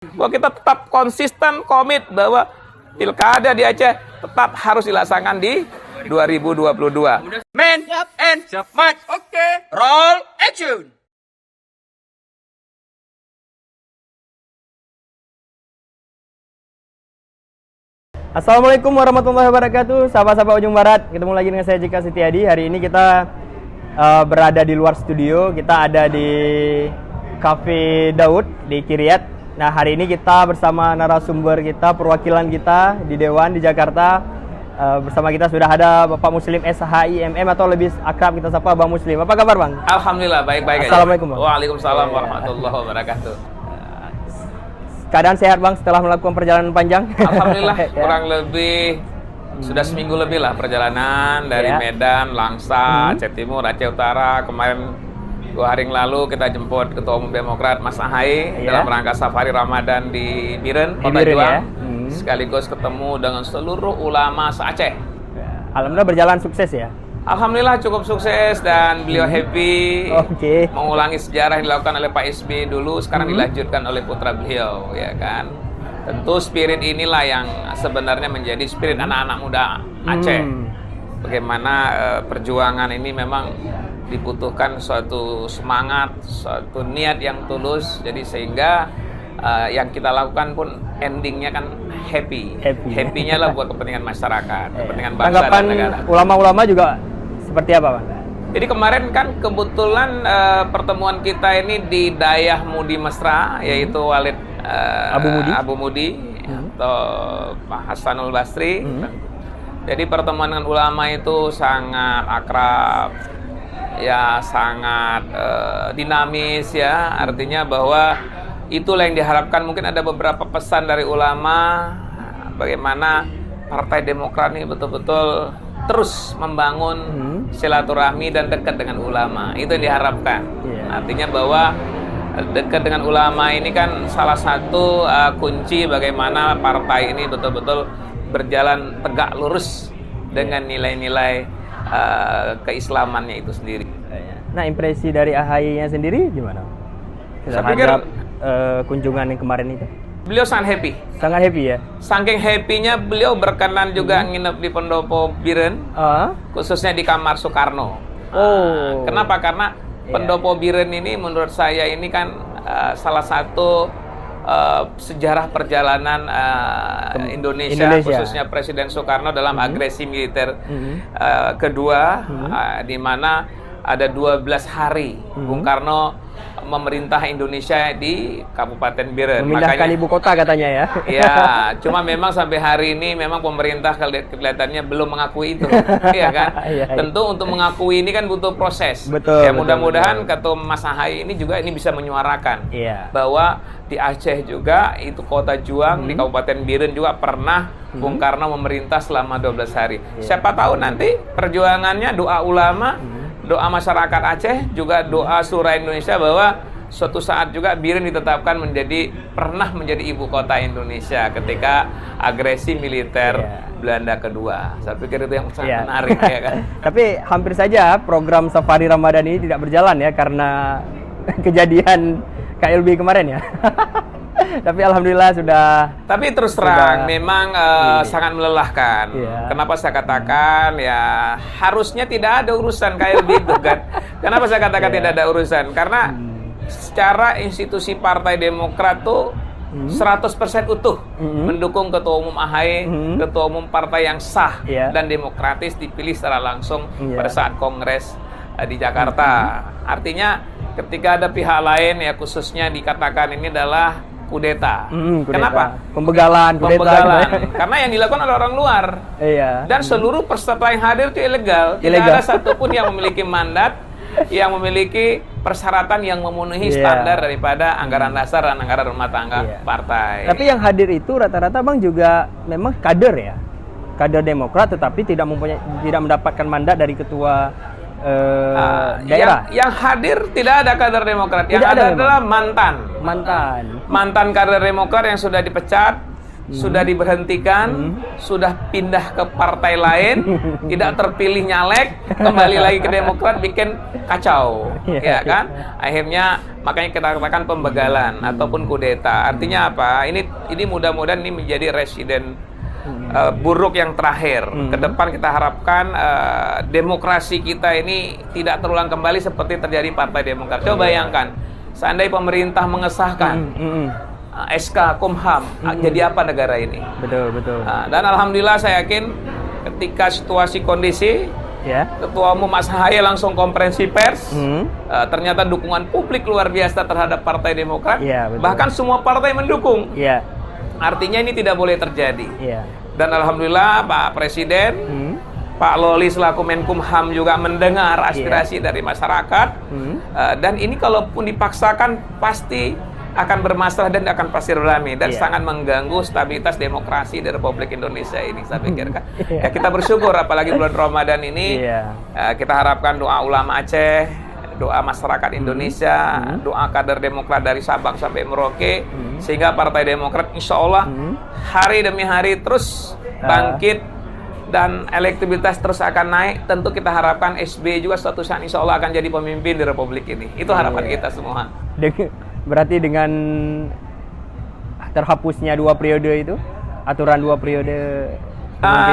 Bahwa kita tetap konsisten komit bahwa pilkada di Aceh tetap harus dilaksanakan di 2022. Men and match. Oke. Roll action. Assalamualaikum warahmatullahi wabarakatuh, sahabat-sahabat Ujung Barat. Ketemu lagi dengan saya Jika Setiadi. Hari ini kita berada di luar studio. Kita ada di Cafe Daud di Kiryat. Nah, hari ini kita bersama narasumber kita, perwakilan kita di Dewan di Jakarta. Bersama kita sudah ada Bapak Muslim SHIMM atau lebih akrab kita sapa Bang Muslim. Apa kabar, Bang? Alhamdulillah baik-baik. Assalamualaikum, Bang. Waalaikumsalam warahmatullahi wabarakatuh. Keadaan sehat, Bang, setelah melakukan perjalanan panjang? Alhamdulillah, kurang lebih sudah seminggu lebih lah perjalanan dari Medan, Langsa, Aceh Timur, Aceh Utara. Kemarin 2 hari yang lalu kita jemput Ketua Umum Demokrat Mas Ahaye dalam rangka safari Ramadan di Biren, Kota Juang. Sekaligus ketemu dengan seluruh ulama se-Aceh. Alhamdulillah berjalan sukses ya? Alhamdulillah cukup sukses dan beliau happy mengulangi sejarah yang dilakukan oleh Pak SBY dulu, sekarang dilanjutkan oleh putra beliau, ya kan. Tentu spirit inilah yang sebenarnya menjadi spirit anak-anak muda Aceh. Bagaimana perjuangan ini memang dibutuhkan suatu semangat, suatu niat yang tulus, jadi sehingga yang kita lakukan pun endingnya kan happy-nya lah buat kepentingan masyarakat, kepentingan bangsa dan negara. Ulama-ulama juga seperti apa, Bang? Jadi kemarin kan kebetulan pertemuan kita ini di Dayah Mudi Mesra, yaitu Walid Abu Mudi atau Pak Hasanul Basri. Jadi pertemuan dengan ulama itu sangat akrab, ya sangat dinamis ya, artinya bahwa itulah yang diharapkan. Mungkin ada beberapa pesan dari ulama bagaimana Partai Demokrat ini betul-betul terus membangun silaturahmi dan dekat dengan ulama. Itu yang diharapkan. Artinya bahwa dekat dengan ulama ini kan salah satu kunci bagaimana partai ini betul-betul berjalan tegak lurus dengan nilai-nilai keislamannya itu sendiri. Nah, impresi dari AHY-nya sendiri gimana? Saya pikir kunjungan yang kemarin itu. Beliau sangat happy. Sangat happy ya? Saking happy-nya beliau berkenan juga nginep di Pendopo Biren, khususnya di kamar Soekarno. Kenapa? Karena Pendopo Biren ini menurut saya ini kan salah satu sejarah perjalanan Indonesia, khususnya Presiden Soekarno dalam agresi militer kedua, di mana ada 12 hari Bung Karno memerintah Indonesia di Kabupaten Biren. Memindahkan ibu kota katanya ya. Ya, cuma memang sampai hari ini memang pemerintah kelihatannya belum mengakui itu. Iya kan? Tentu untuk mengakui ini kan butuh proses. Ya mudah-mudahan Ketua Mas Ahaye ini juga ini bisa menyuarakan bahwa di Aceh juga itu kota Juang, di Kabupaten Biren juga pernah Bung Karno memerintah selama 12 hari. Siapa tahu nanti perjuangannya, doa ulama, doa masyarakat Aceh, juga doa seluruh Indonesia bahwa suatu saat juga Biren ditetapkan pernah menjadi ibu kota Indonesia ketika agresi militer Belanda kedua. Saya pikir itu yang sangat menarik ya kan. Tapi hampir saja program Safari Ramadan ini tidak berjalan ya karena kejadian KLB kemarin ya. Tapi alhamdulillah sudah. Tapi terus terang memang sangat melelahkan. Kenapa saya katakan ya harusnya tidak ada urusan KLB itu kan. Kenapa saya katakan tidak ada urusan? Karena secara institusi Partai Demokrat tuh 100% utuh mendukung Ketua Umum Ahaye, Ketua Umum partai yang sah dan demokratis dipilih secara langsung pada saat Kongres di Jakarta. Artinya ketika ada pihak lain ya khususnya dikatakan ini adalah kudeta. Kenapa? Pembegalan. Karena yang dilakukan oleh orang luar. Dan seluruh peserta yang hadir itu ilegal. Tidak ada satupun yang memiliki mandat, yang memiliki persyaratan yang memenuhi standar daripada anggaran dasar dan anggaran rumah tangga partai. Tapi yang hadir itu rata-rata Bang juga memang kader ya. Kader Demokrat tetapi tidak mendapatkan mandat dari ketua daerah. Yang hadir tidak ada kader Demokrat. Yang ada adalah mantan kader Demokrat yang sudah dipecat sudah diberhentikan, sudah pindah ke partai lain, tidak terpilih nyalek, kembali lagi ke Demokrat, bikin kacau, ya kan? Akhirnya makanya kita katakan pembegalan ataupun kudeta. Artinya apa? Ini mudah-mudahan ini menjadi residen buruk yang terakhir. Kedepan kita harapkan demokrasi kita ini tidak terulang kembali seperti terjadi Partai Demokrat. Coba bayangkan, seandainya pemerintah mengesahkan SK Kumham, jadi apa negara ini? Betul. Dan alhamdulillah saya yakin ketika situasi kondisi, Ketua Umum Mas Ahaye langsung konferensi pers, ternyata dukungan publik luar biasa terhadap Partai Demokrat, bahkan semua partai mendukung. Artinya ini tidak boleh terjadi. Dan alhamdulillah Pak Presiden, Pak Loli selaku Menkumham juga mendengar aspirasi dari masyarakat. Dan ini kalaupun dipaksakan pasti akan bermasalah dan akan pasti rame dan sangat mengganggu stabilitas demokrasi di Republik Indonesia ini, saya pikir kan. Kita bersyukur apalagi bulan Ramadan ini, kita harapkan doa ulama Aceh, doa masyarakat Indonesia, doa kader Demokrat dari Sabang sampai Merauke, sehingga Partai Demokrat insya Allah hari demi hari terus bangkit dan elektabilitas terus akan naik. Tentu kita harapkan SBY juga suatu saat insya Allah akan jadi pemimpin di Republik ini. Itu harapan kita semua. Berarti dengan terhapusnya 2 periode itu, aturan 2 periode,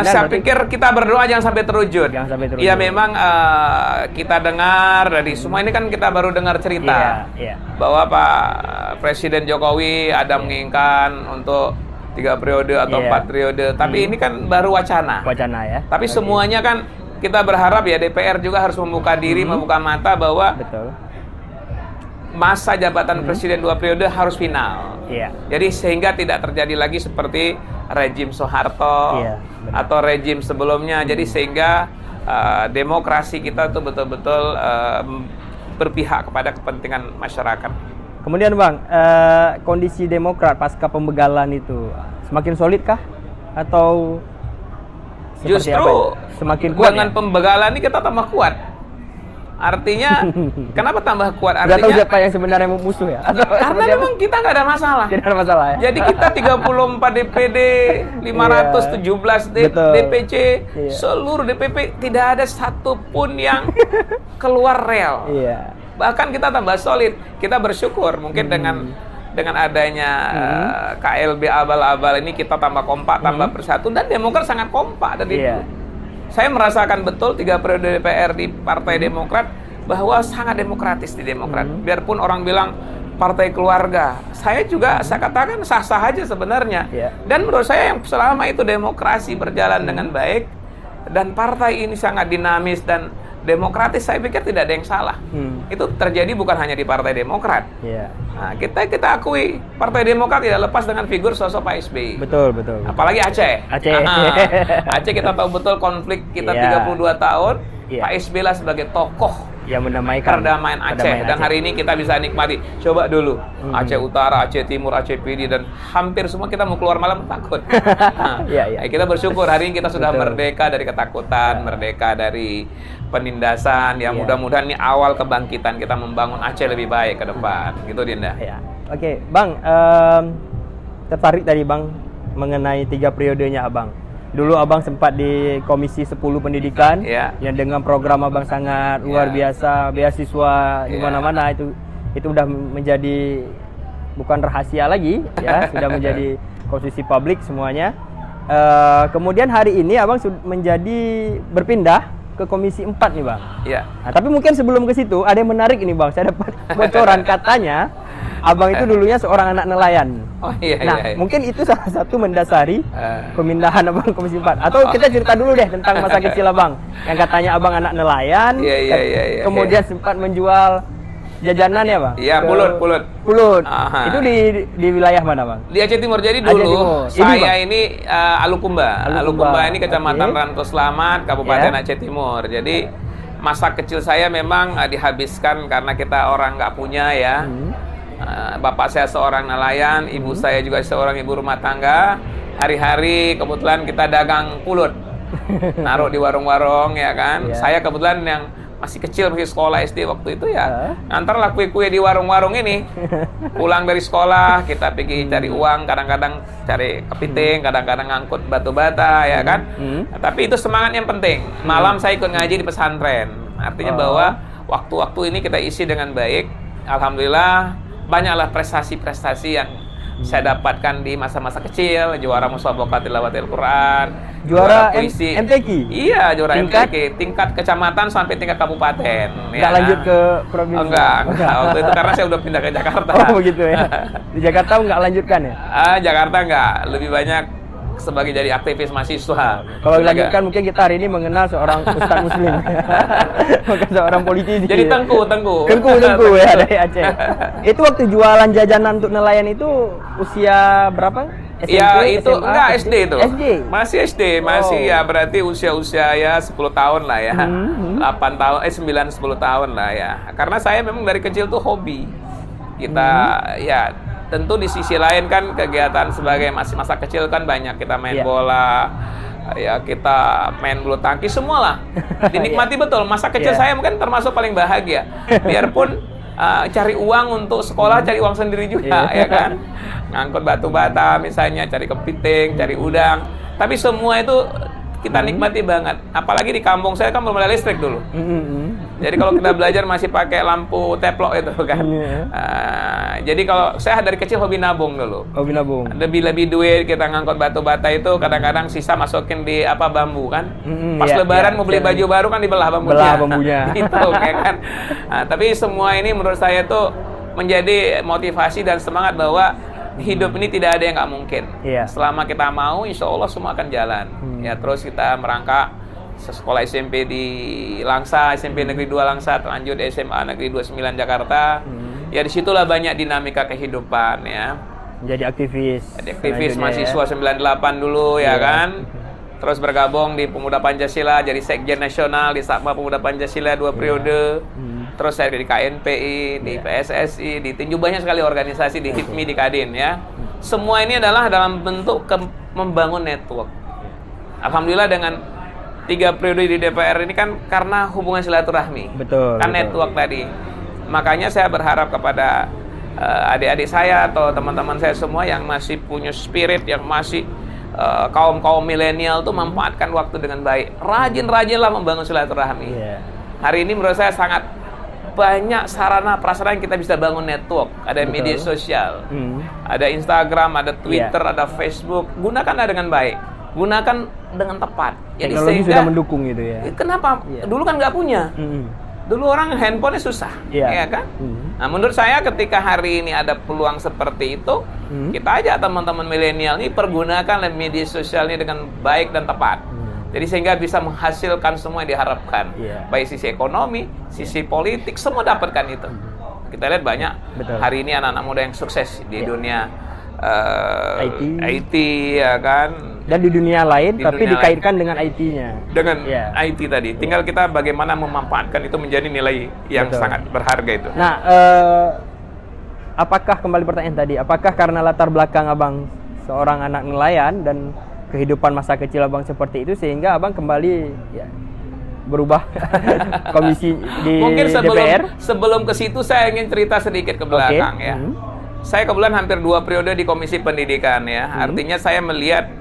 saya pikir kita berdoa jangan sampai terwujud. Ya memang kita dengar dari semua ini kan kita baru dengar cerita bahwa Pak Presiden Jokowi ada menginginkan untuk 3 periode atau 4 periode. Tapi ini kan baru wacana. Tapi semuanya kan kita berharap ya DPR juga harus membuka diri, membuka mata bahwa masa jabatan presiden 2 periode harus final. Jadi sehingga tidak terjadi lagi seperti rejim Soeharto atau rejim sebelumnya. Jadi sehingga demokrasi kita itu betul-betul berpihak kepada kepentingan masyarakat. Kemudian Bang, kondisi Demokrat pasca pembegalan itu semakin solid kah? Atau justru semakin kuat dengan pembegalan ini kita tambah kuat. Artinya, kenapa tambah kuat? Artinya, nggak tahu siapa yang sebenarnya musuh ya? Karena memang kita nggak ada masalah. Tidak ada masalah ya? Jadi kita 34 DPD, 517 DPC, seluruh DPP tidak ada satupun yang keluar rel. Bahkan kita tambah solid. Kita bersyukur mungkin dengan adanya KLB abal-abal ini kita tambah kompak, tambah bersatu, dan Demokrat sangat kompak dari itu. Saya merasakan betul 3 periode DPR di Partai Demokrat bahwa sangat demokratis di Demokrat. Biarpun orang bilang partai keluarga, saya katakan sah-sah aja sebenarnya. Dan menurut saya yang selama itu demokrasi berjalan dengan baik dan partai ini sangat dinamis dan demokratis, saya pikir tidak ada yang salah. Itu terjadi bukan hanya di Partai Demokrat. Nah, kita akui Partai Demokrat tidak lepas dengan figur sosok Pak SBY. Betul. Apalagi Aceh. Aceh kita tahu betul konflik kita 32 tahun. Pak SBY lah sebagai tokoh yang mendamaikan perdamaian Aceh. Dan hari ini kita bisa nikmati. Coba dulu Aceh Utara, Aceh Timur, Aceh PD, dan hampir semua kita mau keluar malam takut. Kita bersyukur hari ini kita sudah merdeka dari ketakutan, merdeka dari penindasan. Ya mudah-mudahan ini awal kebangkitan kita membangun Aceh lebih baik ke depan. Gitu Dinda. Oke, Bang, tertarik tadi Bang mengenai 3 periodenya Abang. Dulu Abang sempat di Komisi 10 Pendidikan, yang dengan program Abang sangat luar biasa, beasiswa di mana-mana, itu udah menjadi bukan rahasia lagi, sudah menjadi konsumsi publik semuanya. Kemudian hari ini Abang menjadi berpindah ke Komisi 4 nih Bang. Nah, tapi mungkin sebelum ke situ ada yang menarik ini Bang. Saya dapat bocoran katanya Abang itu dulunya seorang anak nelayan. Mungkin itu salah satu mendasari pemindahan Abang ke Komisi 4. Atau kita cerita dulu deh tentang masa kecil Abang. Yang katanya Abang anak nelayan, kemudian sempat menjual jajanan ya Bang? Pulut. Itu di wilayah mana Bang? Di Aceh Timur. Jadi dulu saya ini Alukumba. Alukumba ini Kecamatan Ranto Slamet, Kabupaten Aceh Timur. Jadi masa kecil saya memang dihabiskan karena kita orang nggak punya ya. Bapak saya seorang nelayan, ibu saya juga seorang ibu rumah tangga. Hari-hari kebetulan kita dagang pulut, naruh di warung-warung ya kan. Saya kebetulan yang masih kecil, masih sekolah SD waktu itu ya, antarlah kue-kue di warung-warung ini. Pulang dari sekolah kita pergi cari uang, kadang-kadang cari kepiting, kadang-kadang ngangkut batu bata, ya kan. Tapi itu semangat yang penting. Malam saya ikut ngaji di pesantren. Artinya bahwa waktu-waktu ini kita isi dengan baik. Alhamdulillah banyaklah prestasi-prestasi yang saya dapatkan di masa-masa kecil, juara musabaqah tilawatil Quran, juara puisi. MTQ. Iya, juara Tingkat? MTQ, tingkat kecamatan sampai tingkat kabupaten. Nggak lanjut ke provinsi? Enggak. Waktu itu karena saya udah pindah ke Jakarta. Oh begitu ya. Di Jakarta nggak lanjutkan ya? Jakarta enggak, lebih banyak sebagai jadi aktivis mahasiswa. Kalau dilanjutkan mungkin kita hari ini mengenal seorang ustadz muslim. Bukan seorang politisi. Jadi ya. Tengku ya dari Aceh. Itu waktu jualan jajanan untuk nelayan itu usia berapa? SMP, ya itu SMA, enggak SD itu. SD? Masih SD, masih ya berarti usia-usia ya 10 tahun lah ya. 8 tahun, 9 10 tahun lah ya. Karena saya memang dari kecil tuh hobi. Kita ya tentu di sisi lain kan kegiatan sebagai masih masa kecil kan banyak, kita main bola, ya kita main bulu tangkis, semualah dinikmati betul. Masa kecil saya mungkin termasuk paling bahagia, biarpun cari uang untuk sekolah, cari uang sendiri juga, ya kan, ngangkut batu bata misalnya, cari kepiting, cari udang, tapi semua itu kita nikmati banget. Apalagi di kampung saya kan belum ada listrik dulu. Jadi kalau kita belajar masih pakai lampu teplok itu kan. Jadi kalau saya dari kecil hobi nabung dulu. Hobi nabung. Lebih duit kita ngangkut batu bata itu, kadang-kadang sisa masukin di bambu kan. Pas Lebaran mau beli baju baru kan dibelah bambunya. Belah bambunya. Itu ya kan. Tapi semua ini menurut saya tuh menjadi motivasi dan semangat bahwa hidup ini tidak ada yang nggak mungkin. Selama kita mau, insya Allah semua akan jalan. Ya terus kita merangkak sekolah SMP di Langsa, SMP Negeri 2 Langsa, lanjut SMA Negeri 29 Jakarta. Ya disitulah banyak dinamika kehidupan ya. Jadi aktivis. Jadi aktivis mahasiswa 98 dulu ya kan. Terus bergabung di Pemuda Pancasila, jadi Sekjen Nasional di Sakma Pemuda Pancasila 2 periode. Terus saya di KNPI, di PSSI, di tinju, banyak sekali organisasi, di HIPMI, di Kadin ya. Semua ini adalah dalam bentuk membangun network. Alhamdulillah dengan 3 periode di DPR ini kan karena hubungan silaturahmi. Betul. Kan network tadi. Makanya saya berharap kepada adik-adik saya atau teman-teman saya semua yang masih punya spirit, yang masih kaum milenial tuh memanfaatkan waktu dengan baik. Rajin-rajinlah membangun silaturahmi. Hari ini menurut saya sangat banyak sarana prasarana yang kita bisa bangun network. Ada media sosial, ada Instagram, ada Twitter, ada Facebook. Gunakanlah dengan baik, gunakan dengan tepat. Jadi teknologi sudah mendukung gitu ya. Kenapa? Dulu kan nggak punya. Dulu orang handphonenya susah, ya kan? Nah, menurut saya ketika hari ini ada peluang seperti itu, kita aja teman-teman milenial ini pergunakan media sosial ini dengan baik dan tepat. Jadi sehingga bisa menghasilkan semua yang diharapkan, baik sisi ekonomi, sisi politik, semua dapatkan itu. Kita lihat banyak hari ini anak-anak muda yang sukses di dunia IT ya kan. Dan di dunia lain, tapi dikaitkan dengan IT-nya. Dengan IT tadi. Tinggal kita bagaimana memanfaatkan itu menjadi nilai yang sangat berharga itu. Nah, apakah kembali pertanyaan tadi, apakah karena latar belakang abang seorang anak nelayan dan kehidupan masa kecil abang seperti itu sehingga abang kembali berubah komisi di mungkin DPR? Sebelum ke situ saya ingin cerita sedikit ke belakang ya. Saya kebetulan hampir 2 periode di Komisi Pendidikan ya. Artinya saya melihat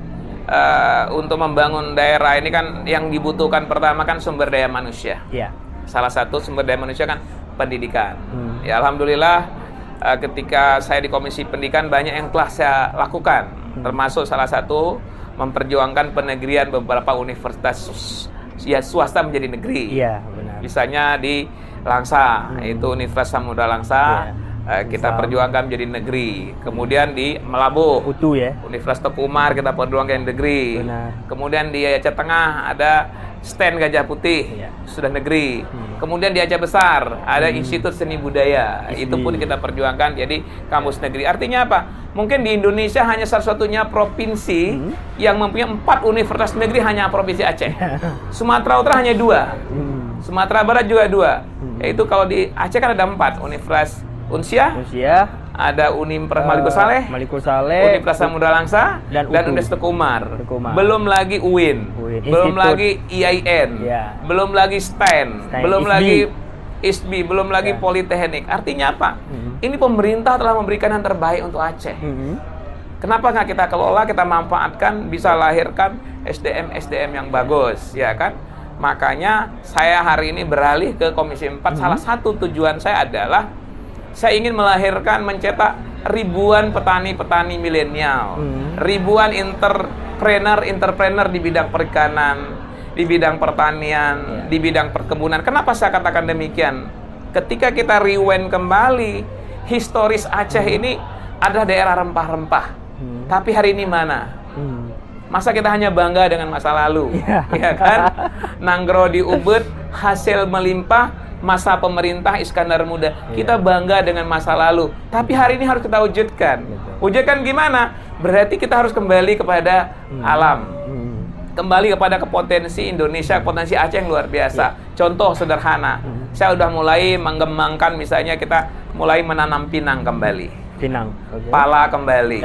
untuk membangun daerah ini kan yang dibutuhkan pertama kan sumber daya manusia. Salah satu sumber daya manusia kan pendidikan. Ya alhamdulillah ketika saya di Komisi Pendidikan banyak yang telah saya lakukan. Termasuk salah satu memperjuangkan penegrian beberapa universitas swasta menjadi negeri. Benar. Misalnya di Langsa, itu Universitas Samudra Langsa. Kita perjuangkan menjadi negeri. Kemudian di Melabuh, Universitas Teguh Umar kita perjuangkan negeri. Kemudian di Aceh Tengah ada Stand Gajah Putih, sudah negeri. Kemudian di Aceh Besar ada Institut Seni Budaya, itu pun kita perjuangkan jadi kampus negeri. Artinya apa? Mungkin di Indonesia hanya satu-satunya provinsi yang mempunyai 4 universitas negeri hanya provinsi Aceh. Sumatera Utara hanya 2, Sumatera Barat juga 2. Yaitu kalau di Aceh kan ada 4 universitas Unsia, ada Unimpres Malikul Saleh, Universitas Samudra Langsa, dan Universitas Teguh Umar. Belum lagi UIN, belum lagi IAIN, belum lagi STAN, belum lagi ISBI, belum lagi Politeknik. Artinya apa? Ini pemerintah telah memberikan yang terbaik untuk Aceh. Kenapa nggak kita kelola, kita manfaatkan, bisa lahirkan SDM yang bagus, ya kan? Makanya saya hari ini beralih ke Komisi 4. Salah satu tujuan saya adalah saya ingin melahirkan, mencetak ribuan petani-petani milenial, ribuan entrepreneur di bidang perikanan, di bidang pertanian, di bidang perkebunan. Kenapa saya katakan demikian? Ketika kita rewind kembali, historis Aceh ini adalah daerah rempah-rempah. Tapi hari ini mana? Masa kita hanya bangga dengan masa lalu, ya kan? Nanggro di Ubud, hasil melimpah, masa pemerintah Iskandar Muda. Kita bangga dengan masa lalu. Tapi hari ini harus kita wujudkan. Wujudkan gimana? Berarti kita harus kembali kepada alam. Kembali kepada potensi Indonesia, potensi Aceh yang luar biasa. Contoh sederhana. Saya udah mulai mengembangkan, misalnya kita mulai menanam pinang kembali. Pala kembali.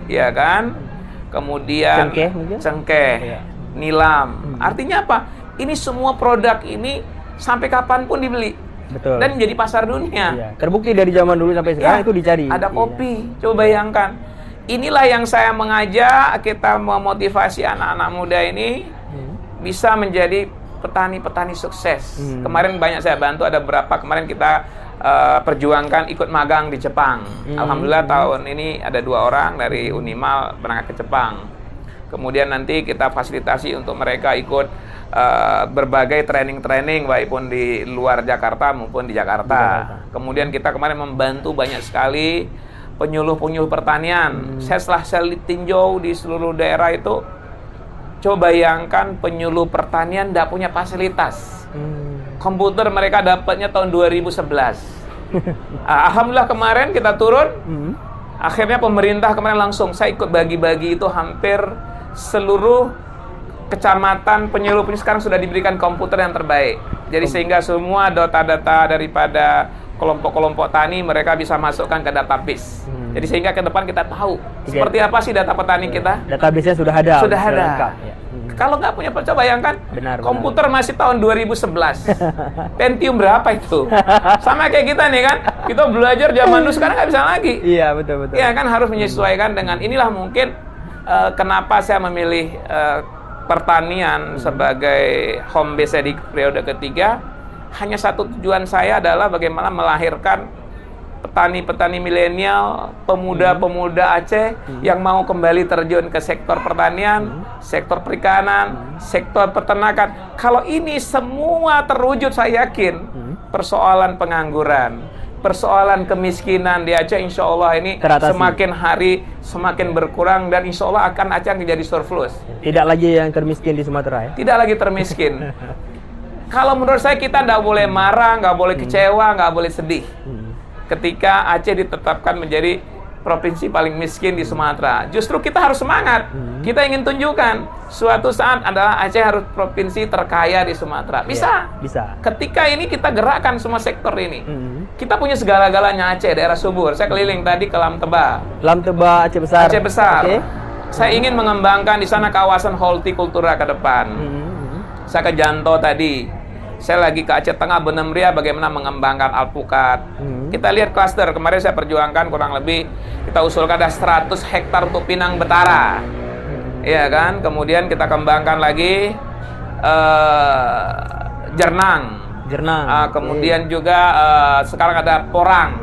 Ya kan? Kemudian cengkeh, nilam. Artinya apa? Ini semua produk ini sampai kapanpun dibeli. Betul. Dan menjadi pasar dunia. Terbukti dari zaman dulu sampai sekarang itu dicari. Ada kopi. Coba bayangkan. Inilah yang saya mengajak kita memotivasi anak-anak muda ini bisa menjadi petani-petani sukses. Kemarin banyak saya bantu, ada berapa kemarin kita perjuangkan ikut magang di Jepang. Alhamdulillah tahun ini ada 2 orang dari Unimal berangkat ke Jepang. Kemudian nanti kita fasilitasi untuk mereka ikut berbagai training-training baik pun di luar Jakarta maupun di Jakarta. Kemudian kita kemarin membantu banyak sekali penyuluh-penyuluh pertanian. Setelah saya tinjau di seluruh daerah itu, coba bayangkan penyuluh pertanian tidak punya fasilitas. Komputer mereka dapatnya tahun 2011. Alhamdulillah kemarin kita turun. Akhirnya pemerintah kemarin langsung saya ikut bagi-bagi itu hampir seluruh kecamatan penyuluh sekarang sudah diberikan komputer yang terbaik. Jadi sehingga semua data-data daripada kelompok-kelompok tani mereka bisa masukkan ke database. Jadi sehingga ke depan kita tahu seperti apa sih data petani kita. Database-nya sudah ada. Sudah ada. Kalau nggak punya, coba bayangkan. Komputer masih tahun 2011. Pentium berapa itu? Sama kayak kita nih kan. Kita belajar zaman dulu, sekarang nggak bisa lagi. Iya, betul-betul. Iya kan, harus menyesuaikan dengan inilah mungkin kenapa saya memilih pertanian sebagai home base di periode ketiga. Hanya satu tujuan saya adalah bagaimana melahirkan petani-petani milenial, pemuda-pemuda Aceh yang mau kembali terjun ke sektor pertanian, sektor perikanan, sektor peternakan. Kalau ini semua terwujud, saya yakin persoalan pengangguran, persoalan kemiskinan di Aceh insya Allah ini semakin hari semakin berkurang, dan insya Allah akan Aceh menjadi surplus. Tidak lagi yang termiskin di Sumatera ya? Tidak lagi termiskin. Kalau menurut saya kita nggak boleh marah, nggak boleh kecewa, nggak boleh sedih. Ketika Aceh ditetapkan menjadi provinsi paling miskin di Sumatera, justru kita harus semangat. Kita ingin tunjukkan suatu saat adalah Aceh harus provinsi terkaya di Sumatera. Bisa. Bisa. Ketika ini kita gerakkan semua sektor ini. Kita punya segala-galanya Aceh, daerah subur. Saya keliling tadi ke Lam Teba. Lam Teba Aceh Besar. Aceh Besar. Saya ingin mengembangkan di sana kawasan hortikultura ke depan. Saya ke Janto tadi. Saya lagi ke Aceh Tengah, Benemria, bagaimana mengembangkan alpukat. Kita lihat klaster, kemarin saya perjuangkan kurang lebih, kita usulkan ada 100 hektar untuk pinang betara. Iya kan? Kemudian kita kembangkan lagi jernang. Kemudian juga sekarang ada porang.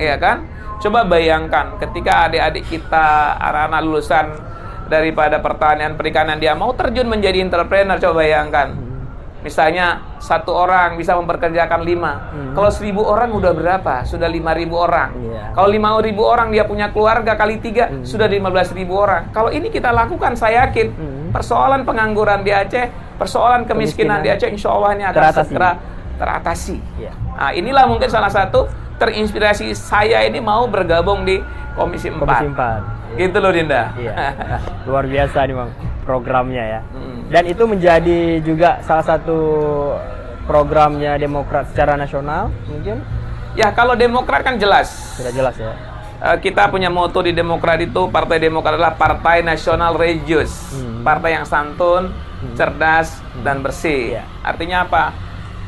Iya kan? Coba bayangkan ketika adik-adik kita, anak-anak lulusan daripada pertanian perikanan, dia mau terjun menjadi entrepreneur, coba bayangkan. Misalnya 1 orang bisa memperkerjakan 5. Kalau 1.000 orang udah berapa? Sudah 5.000 orang. Kalau 5.000 orang dia punya keluarga kali 3 sudah 15.000 orang. Kalau ini kita lakukan, saya yakin persoalan pengangguran di Aceh, persoalan kemiskinan di Aceh, insya Allah ini akan segera teratasi. Nah, inilah mungkin salah satu terinspirasi saya ini mau bergabung di Komisi 4. Gitu loh Dinda. Luar biasa nih Bang programnya ya. Dan itu menjadi juga salah satu programnya Demokrat secara nasional mungkin? Ya, kalau Demokrat kan jelas. Sudah jelas ya. kita punya moto di Demokrat itu, Partai Demokrat adalah partai nasional religius, partai yang santun, cerdas, dan bersih. Artinya apa?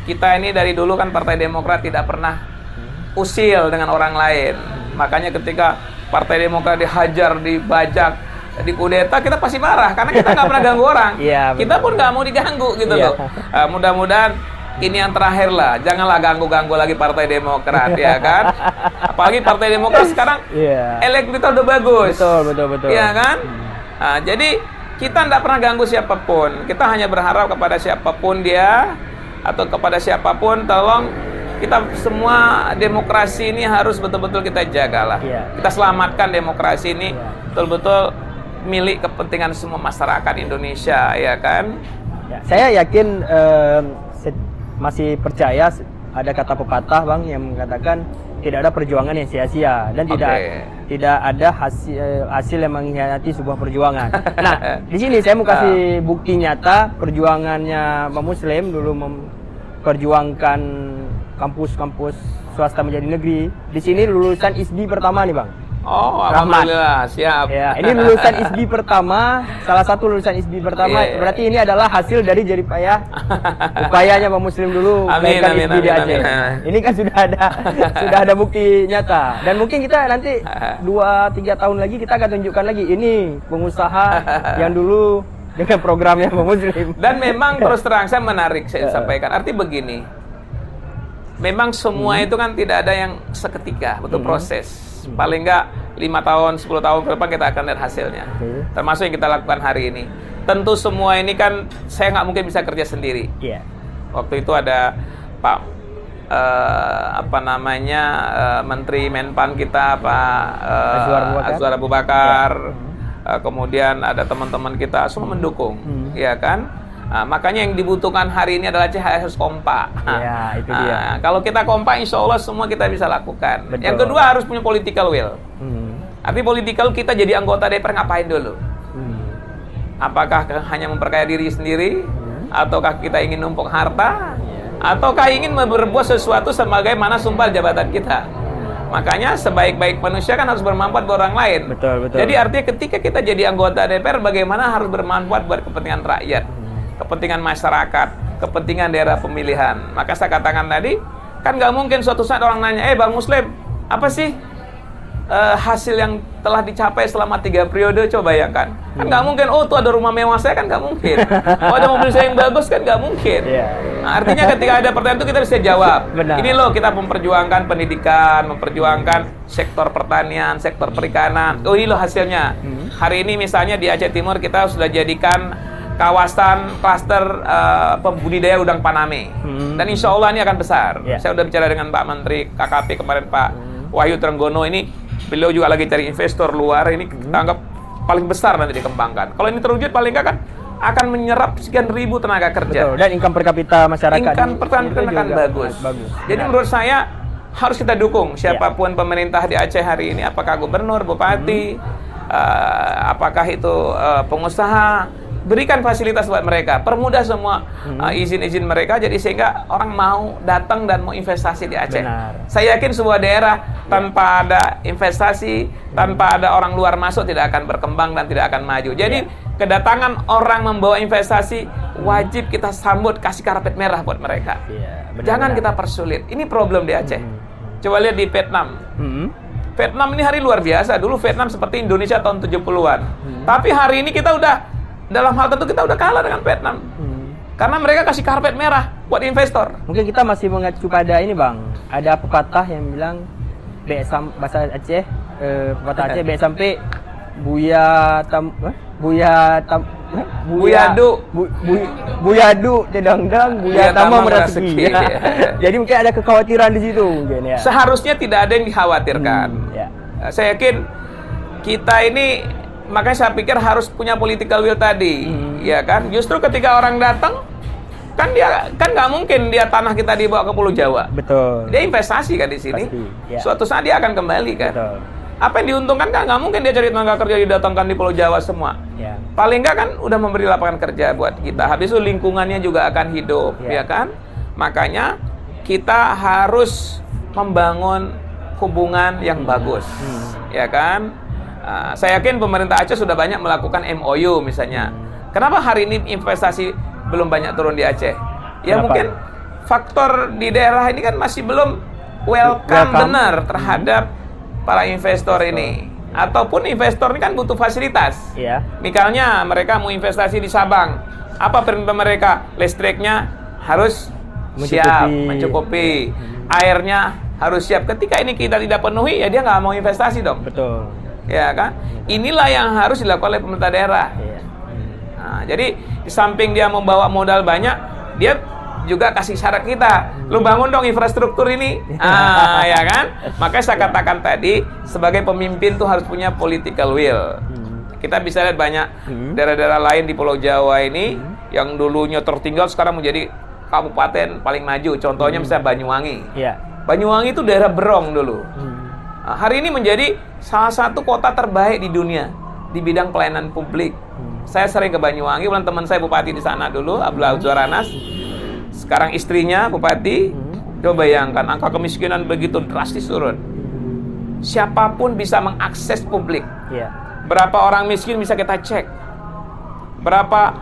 Kita ini dari dulu kan Partai Demokrat tidak pernah usil dengan orang lain. Makanya ketika Partai Demokrat dihajar, dibajak, dikudeta, kita pasti marah karena kita nggak pernah ganggu orang. Kita pun nggak mau diganggu gitu loh. Mudah-mudahan ini yang terakhir lah, janganlah ganggu-ganggu lagi Partai Demokrat, ya kan? Apalagi Partai Demokrat sekarang elektoral udah bagus. Betul. Iya kan? Nah, jadi kita tidak pernah ganggu siapapun. Kita hanya berharap kepada siapapun dia atau kepada siapapun, tolong kita semua demokrasi ini harus betul-betul kita jagalah. Kita selamatkan demokrasi ini betul-betul milik kepentingan semua masyarakat Indonesia, ya kan? Saya yakin masih percaya ada kata pepatah Bang yang mengatakan tidak ada perjuangan yang sia-sia dan tidak ada hasil yang mengkhianati sebuah perjuangan. Nah, di sini saya mau kasih bukti nyata perjuangannya Bang Muslim dulu memperjuangkan kampus-kampus swasta menjadi negeri. Di sini lulusan ISBI pertama nih Bang. Oh, alhamdulillah, siap. Ya, ini lulusan ISBI pertama, salah satu lulusan ISBI pertama. Berarti ini adalah hasil dari jerih payah upayanya Bang Muslim dulu melahirkan ISBI di Aceh. Ini kan sudah ada bukti nyata. Dan mungkin kita nanti 2-3 tahun lagi kita akan tunjukkan lagi ini pengusaha yang dulu dengan programnya Bang Muslim. Dan memang terus terang saya menarik saya sampaikan. Arti begini. Memang semua itu kan tidak ada yang seketika, butuh proses. Paling enggak 5 tahun, 10 tahun ke depan kita akan lihat hasilnya. Termasuk yang kita lakukan hari ini. Tentu semua ini kan saya nggak mungkin bisa kerja sendiri. Waktu itu ada Pak Menteri Menpan kita Pak Azwar Abu Bakar. Kemudian ada teman-teman kita semua mendukung, ya kan? Nah, makanya yang dibutuhkan hari ini adalah harus kompak. Itu dia. Kalau kita kompak, insya Allah semua kita bisa lakukan. Yang kedua harus punya political will. Arti political kita jadi anggota DPR ngapain dulu? Apakah hanya memperkaya diri sendiri? Ataukah kita ingin numpuk harta? Ataukah ingin berbuat sesuatu sebagaimana sumpah jabatan kita? Makanya sebaik-baik manusia kan harus bermanfaat buat orang lain. Betul. Jadi artinya ketika kita jadi anggota DPR, bagaimana harus bermanfaat buat kepentingan rakyat, kepentingan masyarakat, kepentingan daerah pemilihan. Maka saya katakan tadi, kan nggak mungkin suatu saat orang nanya, Bang Muslim, apa sih hasil yang telah dicapai selama 3 periode? Coba bayangkan. Kan nggak mungkin, tuh ada rumah mewah saya, kan nggak mungkin. Ada mobil saya yang bagus, kan nggak mungkin. Nah, artinya ketika ada pertanyaan itu kita bisa jawab. Ini loh, kita memperjuangkan pendidikan, memperjuangkan sektor pertanian, sektor perikanan. Ini loh hasilnya. Hari ini misalnya di Aceh Timur kita sudah jadikan kawasan klaster pembudidaya udang Paname. Dan insya Allah ini akan besar. Saya sudah bicara dengan Pak Menteri KKP kemarin, Pak Wahyu Trenggono. Ini beliau juga lagi cari investor luar. Ini kita anggap paling besar nanti dikembangkan. Kalau ini terwujud, paling nggak kan akan menyerap sekian ribu tenaga kerja. Dan income per kapita masyarakat. Income per kapita akan bagus. Jadi menurut saya harus kita dukung siapapun pemerintah di Aceh hari ini. Apakah gubernur, bupati, apakah itu pengusaha. Berikan fasilitas buat mereka, permudah semua izin-izin mereka, jadi sehingga orang mau datang dan mau investasi di Aceh. Saya yakin sebuah daerah tanpa ada investasi, tanpa ada orang luar masuk, tidak akan berkembang dan tidak akan maju. Jadi kedatangan orang membawa investasi, wajib kita sambut, kasih karpet merah buat mereka. Jangan kita persulit. Ini problem di Aceh. Coba lihat di Vietnam. Vietnam ini hari luar biasa. Dulu Vietnam seperti Indonesia tahun 70-an. Tapi hari ini kita udah dalam hal tentu kita udah kalah dengan Vietnam. Karena mereka kasih karpet merah buat investor. Mungkin kita masih mengacu pada ini Bang. Ada pepatah yang bilang bahasa Aceh, pepatah Aceh sampai buyadu tedang-dang buya tama merasiki. Jadi mungkin ada kekhawatiran di situ mungkin ya. Seharusnya tidak ada yang dikhawatirkan. Saya yakin kita ini, makanya saya pikir harus punya political will tadi, ya kan? Justru ketika orang datang, kan dia kan nggak mungkin dia tanah kita dibawa ke Pulau Jawa. Betul. Dia investasi kan di sini. Suatu saat dia akan kembali kan. Betul. Apa yang diuntungkan kan nggak mungkin dia cari tenaga kerja didatangkan di Pulau Jawa semua. Paling nggak kan udah memberi lapangan kerja buat kita. Habis itu lingkungannya juga akan hidup, ya kan? Makanya kita harus membangun hubungan yang bagus, ya kan? Saya yakin pemerintah Aceh sudah banyak melakukan MOU misalnya. Kenapa hari ini investasi belum banyak turun di Aceh? Ya Kenapa? mungkin faktor di daerah ini kan masih belum welcome benar terhadap para investor ini. Ataupun investor ini kan butuh fasilitas. Iya. Misalnya mereka mau investasi di Sabang, apa perintah mereka? Listriknya harus siap, mencukupi. Airnya harus siap. Ketika ini kita tidak penuhi, ya dia nggak mau investasi dong. Betul. Ya kan? Inilah yang harus dilakukan oleh pemerintah daerah. Iya. Nah, jadi di samping dia membawa modal banyak, dia juga kasih syarat kita, lu bangun dong infrastruktur ini, ya kan? Makanya saya katakan tadi, sebagai pemimpin tuh harus punya political will. Kita bisa lihat banyak daerah-daerah lain di Pulau Jawa ini yang dulunya tertinggal sekarang menjadi kabupaten paling maju. Contohnya misalnya Banyuwangi. Iya. Banyuwangi itu daerah Berong dulu. Nah, hari ini menjadi salah satu kota terbaik di dunia di bidang pelayanan publik. Saya sering ke Banyuwangi, teman saya bupati di sana dulu, Abdullah Zuranas. Sekarang istrinya bupati. Coba bayangkan angka kemiskinan begitu drastis turun. Siapapun bisa mengakses publik. Iya. Berapa orang miskin bisa kita cek. Berapa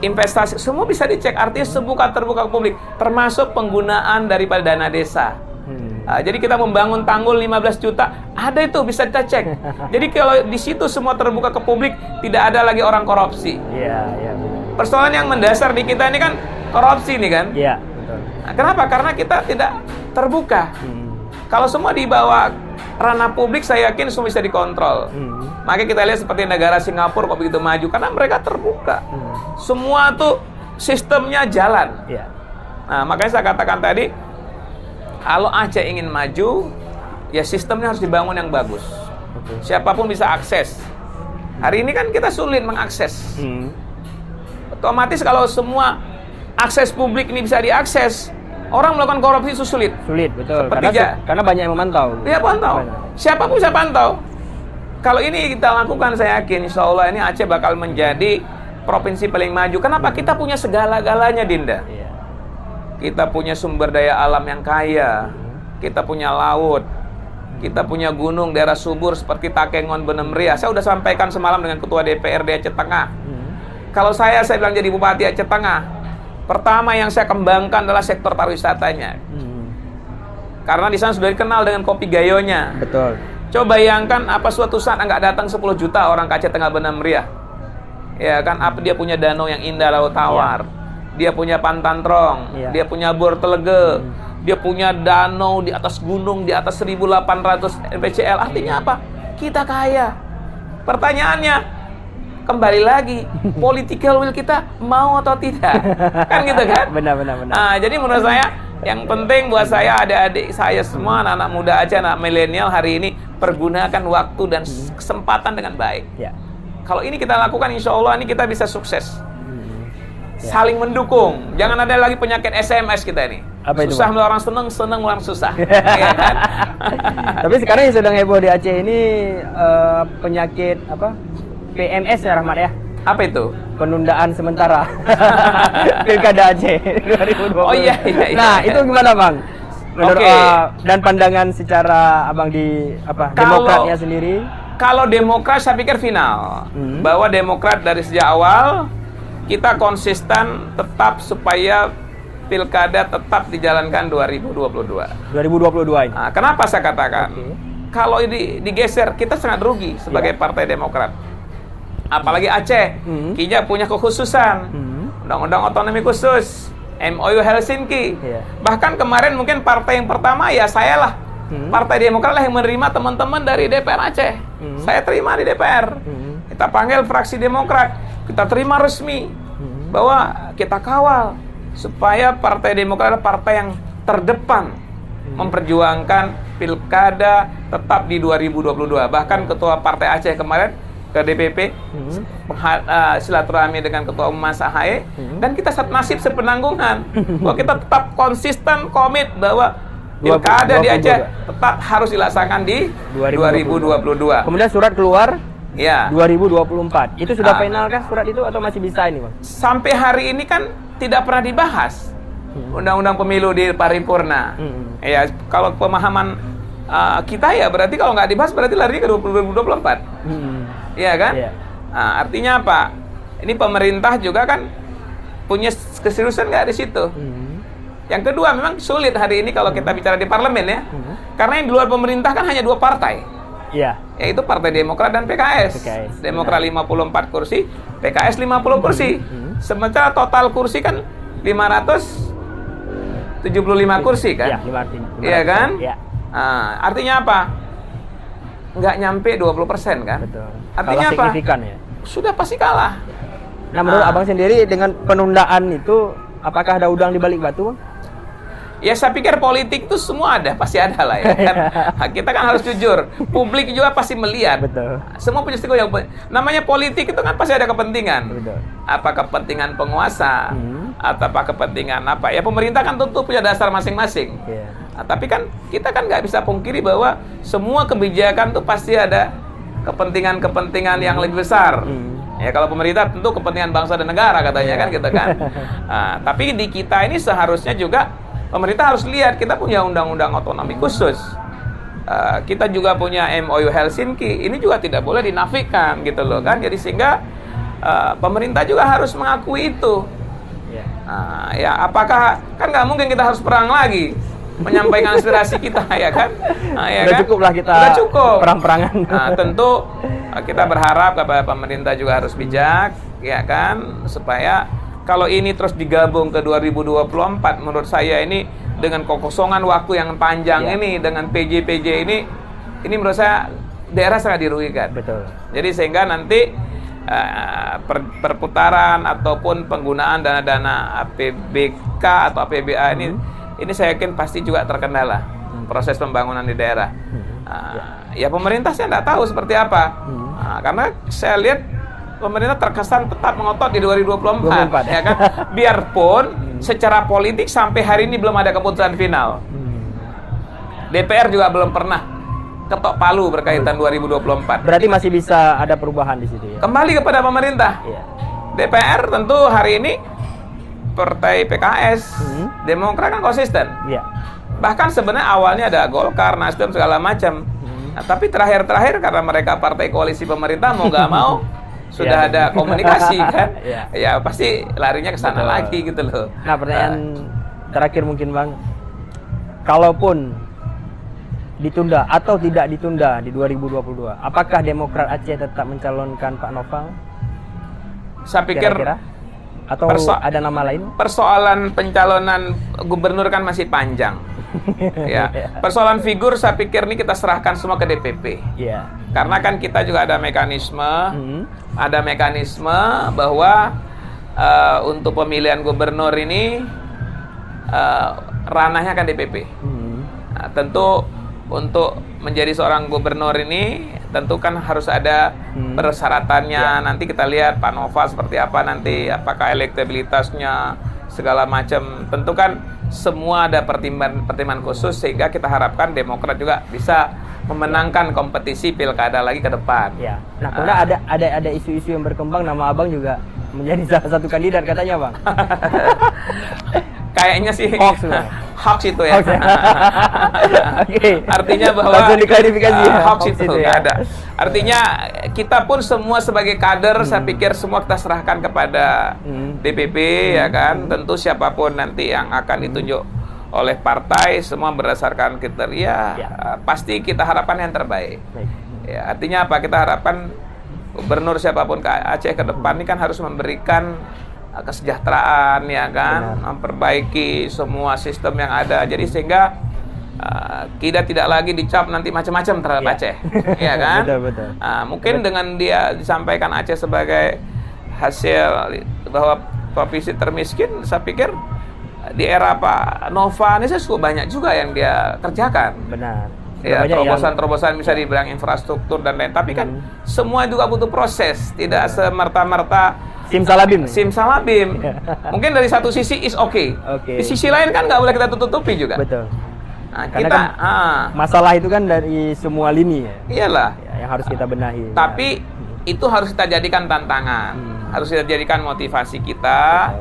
investasi, semua bisa dicek. Artinya terbuka ke publik, termasuk penggunaan daripada dana desa. Jadi kita membangun tanggul 15 juta, ada itu bisa kita cek. Jadi kalau di situ semua terbuka ke publik, tidak ada lagi orang korupsi. Iya, iya. Persoalan yang mendasar di kita ini kan korupsi nih kan. Iya, betul. Nah, kenapa? Karena kita tidak terbuka. Kalau semua dibawa ranah publik, saya yakin semua bisa dikontrol. Makanya kita lihat seperti negara Singapura kok begitu maju, karena mereka terbuka. Semua tuh sistemnya jalan. Iya. Nah, makanya saya katakan tadi, kalau Aceh ingin maju, ya sistemnya harus dibangun yang bagus. Siapapun bisa akses. Hari ini kan kita sulit mengakses. Otomatis kalau semua akses publik ini bisa diakses, orang melakukan korupsi itu sulit. Sulit, betul. Seperti Karena banyak yang memantau. Dia pantau. Siapapun bisa pantau. Kalau ini kita lakukan, saya yakin insya Allah ini Aceh bakal menjadi provinsi paling maju. Kenapa? Kita punya segala-galanya, Dinda. Iya. Kita punya sumber daya alam yang kaya. Kita punya laut. Kita punya gunung, daerah subur seperti Takengon, Benem Ria. Saya sudah sampaikan semalam dengan Ketua DPRD Aceh Tengah. Kalau saya bilang jadi Bupati Aceh Tengah, pertama yang saya kembangkan adalah sektor pariwisatanya. Karena di sana sudah dikenal dengan kopi gayonya. Betul. Coba bayangkan apa suatu saat nggak datang 10 juta orang ke Aceh Tengah Benem Ria. Ya kan, apa dia punya danau yang indah, laut tawar. Dia punya pantan trong, dia punya bor telege, dia punya danau di atas gunung di atas 1.800 mPCL. Artinya apa? Kita kaya. Pertanyaannya, kembali lagi, political will kita mau atau tidak? Kan gitu kan? Benar. Nah, jadi menurut saya, yang penting buat saya, adik-adik saya semua, anak-anak muda Aceh, anak milenial hari ini, pergunakan waktu dan kesempatan dengan baik. Ya. Kalau ini kita lakukan, insya Allah ini kita bisa sukses. Saling mendukung. Jangan ada lagi penyakit SMS kita ini. Apa itu, susah mula orang seneng, seneng orang susah. Ya kan? Tapi sekarang yang sedang heboh di Aceh ini penyakit apa? PMS ya, Rahmat ya? Apa itu? Penundaan sementara Pilkada Aceh 2020. Oh iya. Nah, itu gimana, Bang? Menurut dan pandangan secara Abang di Demokratnya sendiri? Kalau Demokrat saya pikir final. Bahwa Demokrat dari sejak awal kita konsisten tetap supaya Pilkada tetap dijalankan 2022 ini. Nah, kenapa saya katakan? Kalau ini digeser, kita sangat rugi sebagai Partai Demokrat. Apalagi Aceh, kita punya kekhususan. Undang-undang otonomi khusus, MOU Helsinki. Bahkan kemarin mungkin partai yang pertama ya saya lah. Partai Demokrat lah yang menerima teman-teman dari DPR Aceh. Saya terima di DPR. Kita panggil fraksi Demokrat, kita terima resmi bahwa kita kawal supaya Partai Demokrat adalah partai yang terdepan memperjuangkan Pilkada tetap di 2022. Bahkan Ketua Partai Aceh kemarin ke DPP silaturahmi dengan Ketua Umum Mas Ahaye, dan kita nasib sepenanggungan bahwa kita tetap konsisten komit bahwa Pilkada di Aceh tetap harus dilaksanakan di 2022. Kemudian surat keluar ya 2024. Itu sudah final kah surat itu atau masih bisa ini, Bang? Sampai hari ini kan tidak pernah dibahas Undang-Undang Pemilu di paripurna. Ya, kalau pemahaman kita ya berarti kalau nggak dibahas berarti lari ke 2024. Iya kan? Iya. Artinya apa? Ini pemerintah juga kan punya keseriusan nggak di situ. Yang kedua, memang sulit hari ini kalau kita bicara di parlemen ya. Karena yang di luar pemerintah kan hanya 2 partai. Iya. Yaitu Partai Demokrat dan PKS. Demokrat 54 kursi, PKS 50 kursi. Sementara total kursi kan 575 kursi kan? Iya, 500. Iya kan? Iya. Artinya apa? Nggak nyampe 20% kan? Betul. Artinya kalah apa? signifikan ya. Sudah pasti kalah. Nah, menurut Abang sendiri dengan penundaan itu apakah ada udang di balik batu, Bang? Ya saya pikir politik itu semua ada, pasti ada lah ya kan. Kita kan harus jujur. Publik juga pasti melihat. Betul. Semua punya stiko yang namanya politik itu kan pasti ada kepentingan. Betul. Apa kepentingan penguasa, atau apa kepentingan apa? Ya pemerintah kan tentu punya dasar masing-masing. Iya. Tapi kan kita kan nggak bisa pungkiri bahwa semua kebijakan tuh pasti ada kepentingan-kepentingan yang lebih besar. Ya kalau pemerintah tentu kepentingan bangsa dan negara katanya kan gitu kan. Tapi di kita ini seharusnya juga pemerintah harus lihat kita punya undang-undang otonomi khusus. Kita juga punya MOU Helsinki. Ini juga tidak boleh dinafikan gitu loh kan. Jadi sehingga pemerintah juga harus mengakui itu. Ya apakah kan nggak mungkin kita harus perang lagi menyampaikan aspirasi kita ya kan? Ya Udah kan? cukup lah kita Udah cukup. perang-perangan. Tentu kita berharap kepada pemerintah juga harus bijak ya kan supaya kalau ini terus digabung ke 2024 menurut saya ini dengan kekosongan waktu yang panjang ini dengan PJ ini menurut saya daerah sangat dirugikan. Betul. Jadi sehingga nanti perputaran ataupun penggunaan dana-dana APBK atau APBA ini saya yakin pasti juga terkendala proses pembangunan di daerah. Ya pemerintah saya tidak tahu seperti apa. Karena saya lihat pemerintah terkesan tetap mengotot di 2024 ya kan. Biarpun secara politik sampai hari ini belum ada keputusan final. DPR juga belum pernah ketok palu berkaitan 2024. Berarti masih bisa ada perubahan di situ ya. Kembali kepada pemerintah. Iya. DPR tentu hari ini Partai PKS, Demokrat kan konsisten. Iya. Bahkan sebenarnya awalnya ada Golkar, Nasdem segala macam. Nah, tapi terakhir karena mereka partai koalisi pemerintah mau nggak mau sudah ada komunikasi kan. Ya pasti larinya ke sana lagi gitu loh. Nah, pertanyaan terakhir mungkin Bang. Kalaupun ditunda atau tidak ditunda di 2022, apakah Demokrat Aceh tetap mencalonkan Pak Noval? Saya pikir Kira-kira? Atau ada nama lain? Persoalan pencalonan gubernur kan masih panjang. Ya, persoalan figur saya pikir ini kita serahkan semua ke DPP. Iya. Karena kan kita juga ada mekanisme, bahwa untuk pemilihan gubernur ini ranahnya kan DPP. Nah, tentu untuk menjadi seorang gubernur ini tentu kan harus ada persyaratannya. Nanti kita lihat Pak Noval seperti apa nanti, apakah elektabilitasnya segala macam. Tentu kan semua ada pertimbangan khusus sehingga kita harapkan Demokrat juga bisa memenangkan kompetisi pilkada lagi ke depan. Ya. Nah, kemudian ada isu-isu yang berkembang nama Abang juga menjadi salah satu kandidat katanya, Bang. Kayaknya sih hoax itu ya. Oke. Artinya bahwa langsung diklarifikasi hoax itu nggak ada. Artinya kita pun semua sebagai kader saya pikir semua kita serahkan kepada DPP ya kan. Tentu siapapun nanti yang akan ditunjuk oleh partai semua berdasarkan kriteria pasti kita harapkan yang terbaik. Ya, artinya apa? Kita harapkan gubernur siapapun ke Aceh ke depan ini kan harus memberikan kesejahteraan ya kan, memperbaiki semua sistem yang ada. Jadi sehingga kita tidak lagi dicap nanti macam-macam terhadap Aceh, ya kan? Betul. Mungkin dengan dia disampaikan Aceh sebagai hasil bahwa provinsi termiskin, saya pikir di era Pak Nova ini cukup banyak juga yang dia kerjakan. Benar. Ya, terobosan-terobosan bisa dibilang infrastruktur dan lain. Tapi kan semua juga butuh proses, tidak semerta-merta simsalabim. Mungkin dari satu sisi is okay. Di sisi lain kan nggak boleh kita tutupi juga. Betul. Nah, karena kan masalah itu kan dari semua lini ya. Iyalah. Yang harus kita benahi. Tapi itu harus kita jadikan tantangan. Harus kita jadikan motivasi kita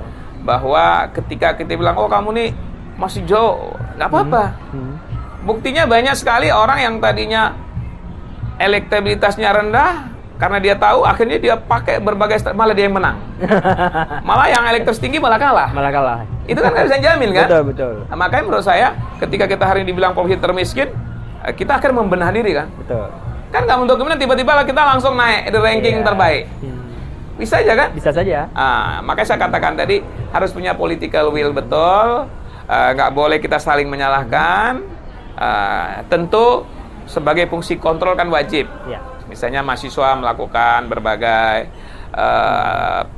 bahwa ketika kita bilang oh kamu nih masih jauh, nggak apa-apa. Buktinya banyak sekali orang yang tadinya elektabilitasnya rendah, karena dia tahu akhirnya dia pakai berbagai malah dia yang menang. Malah yang elektabilitas tinggi malah kalah. Malah kalah. Itu kan nggak bisa jamin kan? Betul, betul. Nah, makanya menurut saya ketika kita hari ini dibilang provinsi termiskin, kita akan membenah diri kan? Betul. Kan nggak untuk kemudian tiba-tiba kita langsung naik di ranking terbaik. Bisa aja kan? Bisa saja. Makanya saya katakan tadi harus punya political will betul. Nggak boleh kita saling menyalahkan. Tentu sebagai fungsi kontrol kan wajib. Ya. Misalnya mahasiswa melakukan berbagai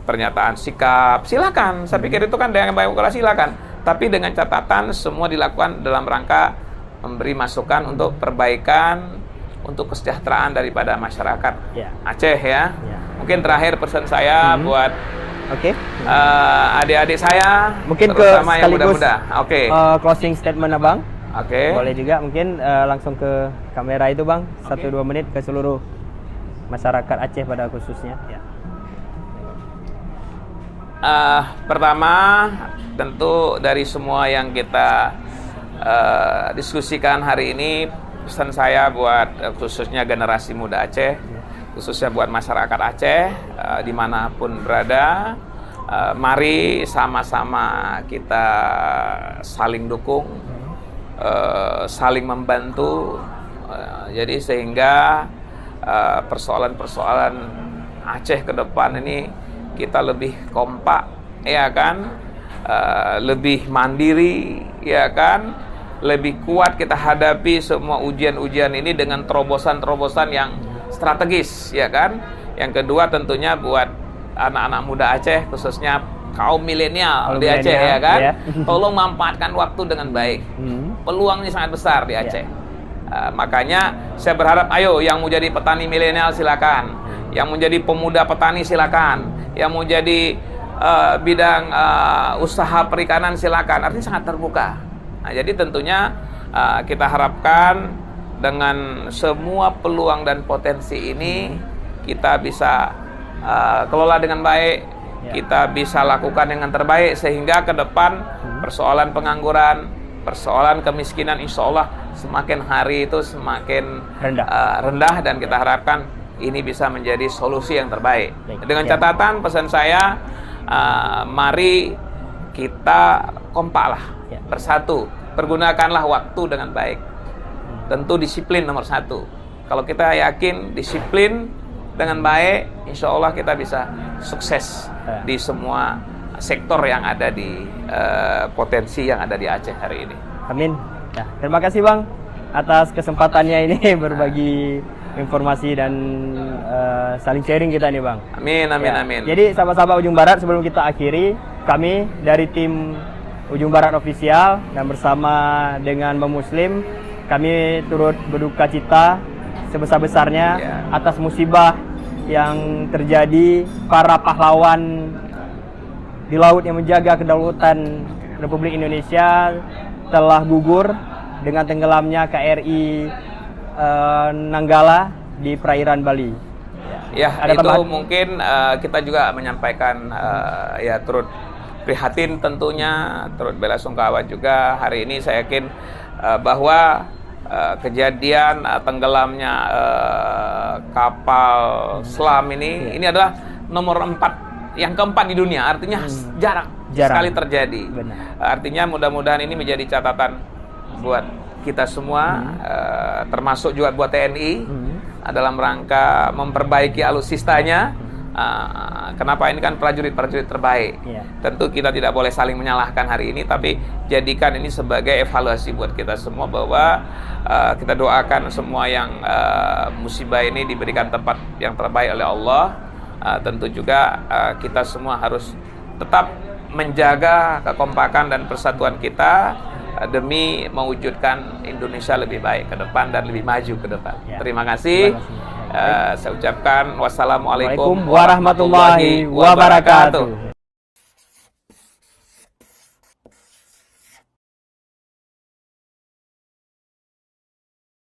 pernyataan sikap, silakan. Saya pikir itu kan dengan demokrasi, silakan. Tapi dengan catatan semua dilakukan dalam rangka memberi masukan untuk perbaikan, untuk kesejahteraan daripada masyarakat Aceh ya. Mungkin terakhir pesan saya buat adik-adik saya, mungkin terutama yang sekaligus muda-muda. Closing statement Abang. Boleh juga mungkin langsung ke kamera itu Bang, 1-2 menit ke seluruh masyarakat Aceh pada khususnya. Ya. Pertama, tentu dari semua yang kita diskusikan hari ini, pesan saya buat khususnya generasi muda Aceh, khususnya buat masyarakat Aceh, dimanapun berada, mari sama-sama kita saling dukung, saling membantu, jadi sehingga persoalan-persoalan Aceh ke depan ini kita lebih kompak, ya kan, lebih mandiri, ya kan, lebih kuat kita hadapi semua ujian-ujian ini dengan terobosan-terobosan yang strategis, ya kan. Yang kedua tentunya buat anak-anak muda Aceh, khususnya kaum milenial di Aceh, ya kan, tolong manfaatkan waktu dengan baik. Peluang ini sangat besar di Aceh. Makanya saya berharap, ayo yang mau jadi petani milenial silakan, yang mau jadi pemuda petani silakan, yang mau jadi bidang usaha perikanan silakan. Artinya sangat terbuka. Nah, jadi tentunya kita harapkan dengan semua peluang dan potensi ini kita bisa kelola dengan baik, kita bisa lakukan dengan terbaik sehingga ke depan persoalan pengangguran, persoalan kemiskinan insya Allah semakin hari itu semakin rendah dan kita harapkan ini bisa menjadi solusi yang terbaik. Dengan catatan pesan saya, mari kita kompaklah, bersatu, pergunakanlah waktu dengan baik. Tentu disiplin nomor 1. Kalau kita yakin disiplin dengan baik, insya Allah kita bisa sukses di semua sektor yang ada di potensi yang ada di Aceh hari ini. Amin. Nah, terima kasih Bang atas kesempatannya ini berbagi informasi dan saling sharing kita nih Bang. Amin, amin, amin. Jadi sahabat-sahabat Ujung Barat, sebelum kita akhiri, kami dari tim Ujung Barat Official dan bersama dengan Bang Muslim, kami turut berduka cita sebesar-besarnya atas musibah yang terjadi. Para pahlawan di laut yang menjaga kedaulatan Republik Indonesia telah gugur dengan tenggelamnya KRI Nanggala di perairan Bali. Ya, itu mungkin kita juga menyampaikan turut prihatin tentunya, turut belasungkawa juga. Hari ini saya yakin bahwa kejadian tenggelamnya kapal selam ini adalah nomor 4, yang keempat di dunia. Artinya jarang sekali terjadi. Artinya mudah-mudahan ini menjadi catatan buat kita semua, termasuk juga buat TNI dalam rangka memperbaiki alutsistanya. Kenapa ini kan prajurit-prajurit terbaik. Tentu kita tidak boleh saling menyalahkan hari ini, tapi jadikan ini sebagai evaluasi buat kita semua bahwa kita doakan semua yang musibah ini diberikan tempat yang terbaik oleh Allah. Tentu juga kita semua harus tetap menjaga kekompakan dan persatuan kita demi mewujudkan Indonesia lebih baik ke depan dan lebih maju ke depan. Terima kasih. Saya ucapkan wassalamualaikum warahmatullahi wabarakatuh.